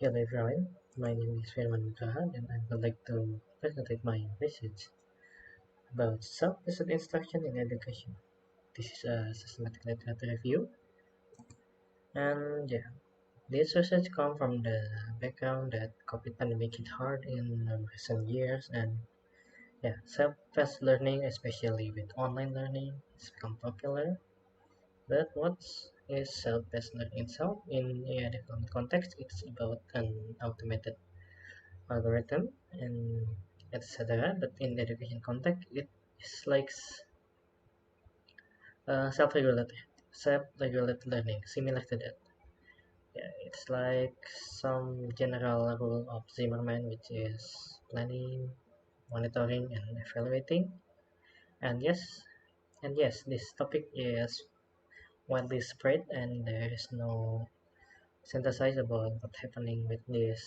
Hello everyone, my name is Firman Nugraha and I would like to present my message about self-paced instruction in education. This is a systematic literature review and this research comes from the background that COVID pandemic hit hard in recent years and self-paced learning, especially with online learning, has become popular. But what is self-paced learning itself? In a different context, it's about an automated algorithm and etc. But in the education context, it is like self-regulated, self-regulated learning, similar to that. Yeah, it's like some general rule of Zimmerman, which is planning, monitoring, and evaluating. And yes, this topic is widely spread, and there is no synthesis about what's happening with this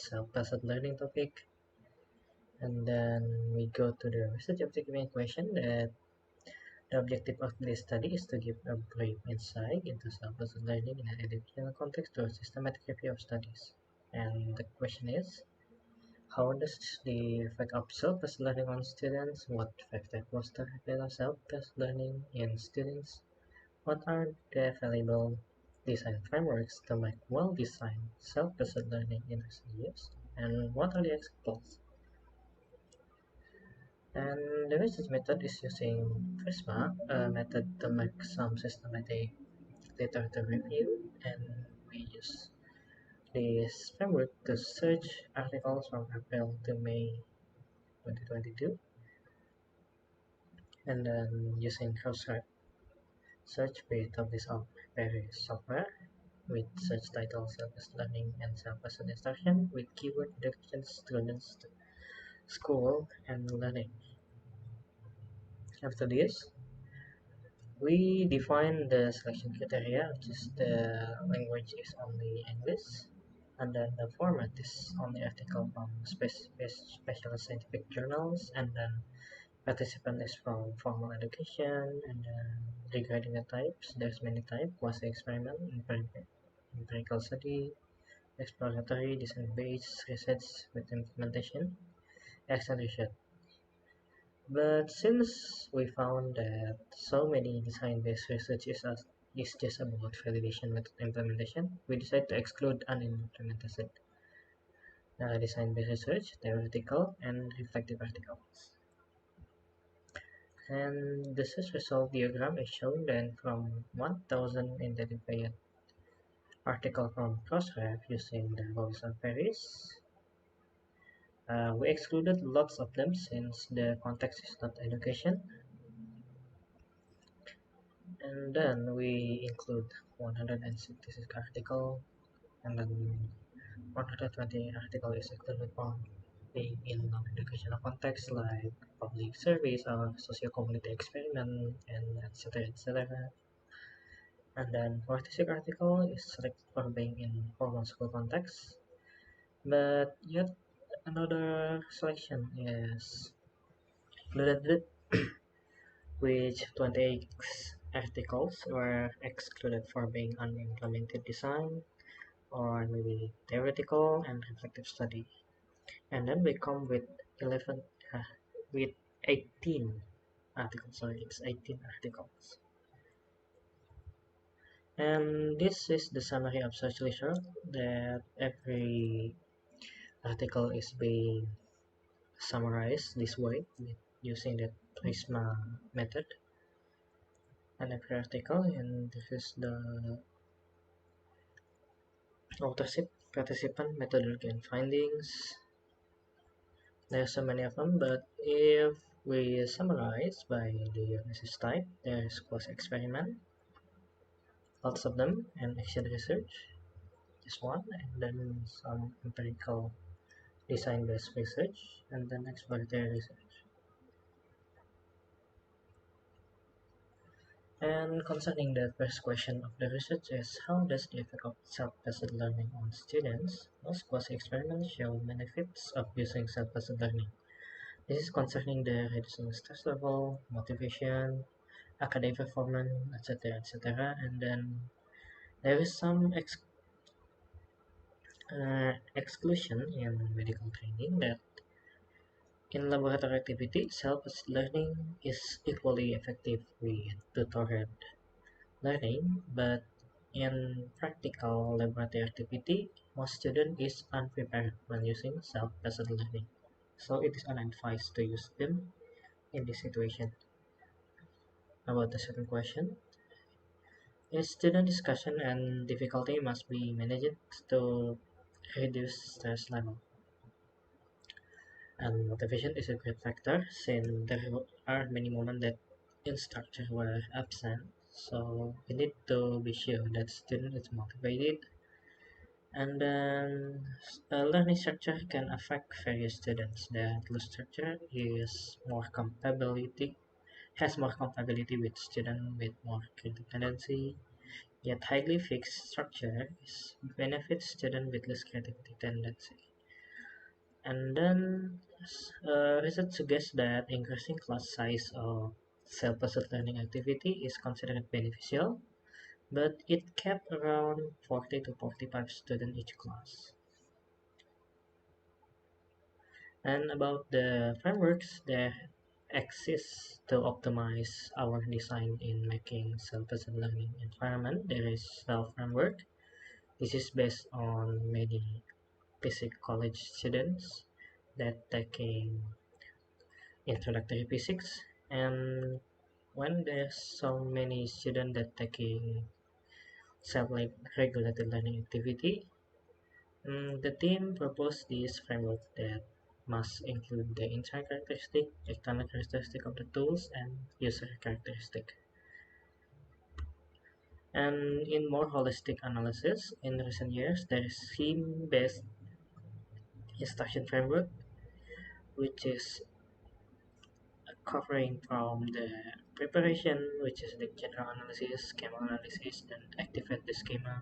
self-paced learning topic. And then we go to the research objective question that the objective of this study is to give a brief insight into self-paced learning in an educational context through a systematic review of studies. And the question is, how does the effect of self-paced learning on students? What factors foster self-paced learning in students? What are the available design frameworks to make well-designed self-paced learning in recent years? And what are the examples? And the research method is using Prisma, a method to make some systematic literature review, and we use this framework to search articles from April to May 2022, and then using cross-site search we publish of various software with search titles self learning and self-paced instruction with keyword education students, school, and learning. After this, we define the selection criteria, which is the language is only English, and then the format is only article from special scientific journals, and then participant is from formal education, and then regarding the types, there's many types: quasi-experiment, empirical study, exploratory, design-based research with implementation, action research. But since we found that so many design-based research is just about validation method implementation, we decided to exclude unimplemented design-based research, theoretical, and reflective articles. And the search result diagram is shown then from 1000 identified articles from Crossref using the rules of Paris. We excluded lots of them since the context is not education. And then we include 166 article, and then 120 article is included from being in non-educational context like public service or socio-community experiment and etc etc. And then 46 article is selected for being in formal school context. But yet another selection is included, which 28 articles were excluded for being unimplemented design or maybe theoretical and reflective study. And then we come with 11 uh, with 18 articles. Sorry, it's 18 articles. And this is the summary of search result that every article is being summarized this way using the Prisma method. And every article, and this is the authorship, participant, methodology, and findings. There's so many of them, but if we summarize by the research type, there's quasi-experiment, lots of them, and action research, just one, and then some empirical design-based research, and then exploratory research. And concerning the first question of the research is how does the effect of self-paced learning on students? Most quasi-experiments show benefits of using self-paced learning. This is concerning the reducing stress level, motivation, academic performance, etc., etc. And then there is some Exclusion in medical training that in laboratory activity, self-assessed learning is equally effective with tutored learning, but in practical laboratory activity, most student is unprepared when using self-assessed learning. So it is unadvised to use them in this situation. About the second question, is student discussion and difficulty must be managed to reduce stress level. And motivation is a great factor since there are many moments that instructor were absent. So we need to be sure that student is motivated. And then learning structure can affect various students. The loose structure is more compatibility has more compatibility with students with more creative tendency. Yet highly fixed structure benefits students with less creativity tendency. And then research suggests that increasing class size of self-paced learning activity is considered beneficial, but it kept around 40 to 45 students each class. And about the frameworks that exist to optimize our design in making self-paced learning environment, there is Self framework. This is based on many physics college students that taking introductory physics, and when there's so many students that taking self-regulated learning activity, the team proposed this framework that must include the internal characteristic, external characteristic of the tools, and user characteristic. And in more holistic analysis, in recent years, there is theme-based instruction framework, which is covering from the preparation, which is the general analysis, schema analysis, then activate the schema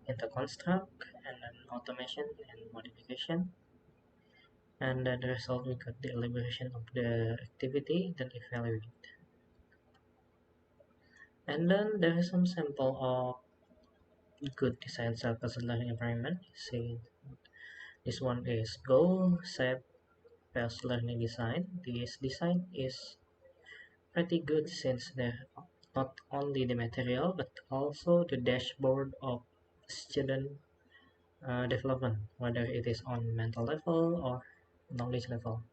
into construct, and then automation and modification. And then the result we got the elaboration of the activity, then evaluate. And then there is some sample of good design self-paced learning environment. See, this one is goal set paced learning design. This design is pretty good since there not only the material but also the dashboard of student development, whether it is on mental level or knowledge level.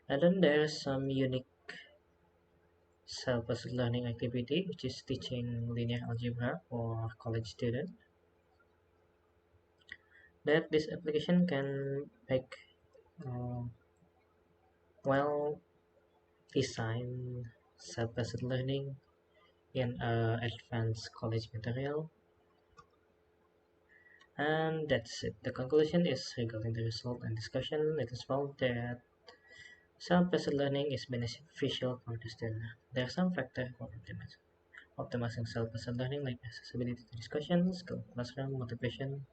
And then there's some unique self-paced learning activity, which is teaching linear algebra for college student. That this application can make uh, well designed self-paced learning in advanced college material. And that's it. The conclusion is regarding the result and discussion. It is found that self-paced learning is beneficial for the student. There are some factors for optimizing self-paced learning like accessibility to discussions, classroom motivation,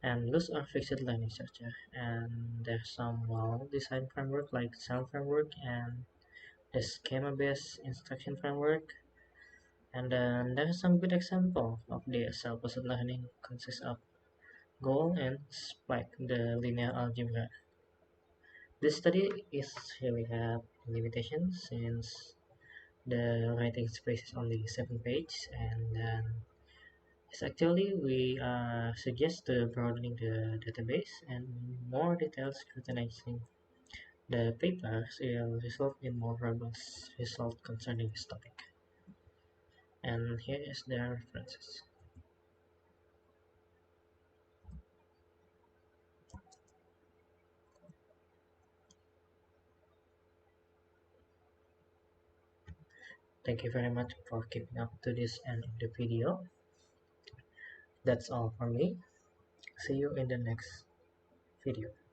and loose or fixed learning structure. And there's some well-designed framework like SELF framework and the schema-based instruction framework. And then there's some good example of the self-paced learning consists of goal and spike the linear algebra. This study is really have limitations since the writing space is only 7 pages, and then it's actually we suggest to broadening the database and more detailed scrutinizing the papers will result in more robust result concerning this topic. And here is their references. Thank you very much for keeping up to this end of the video. That's all for me. See you in the next video.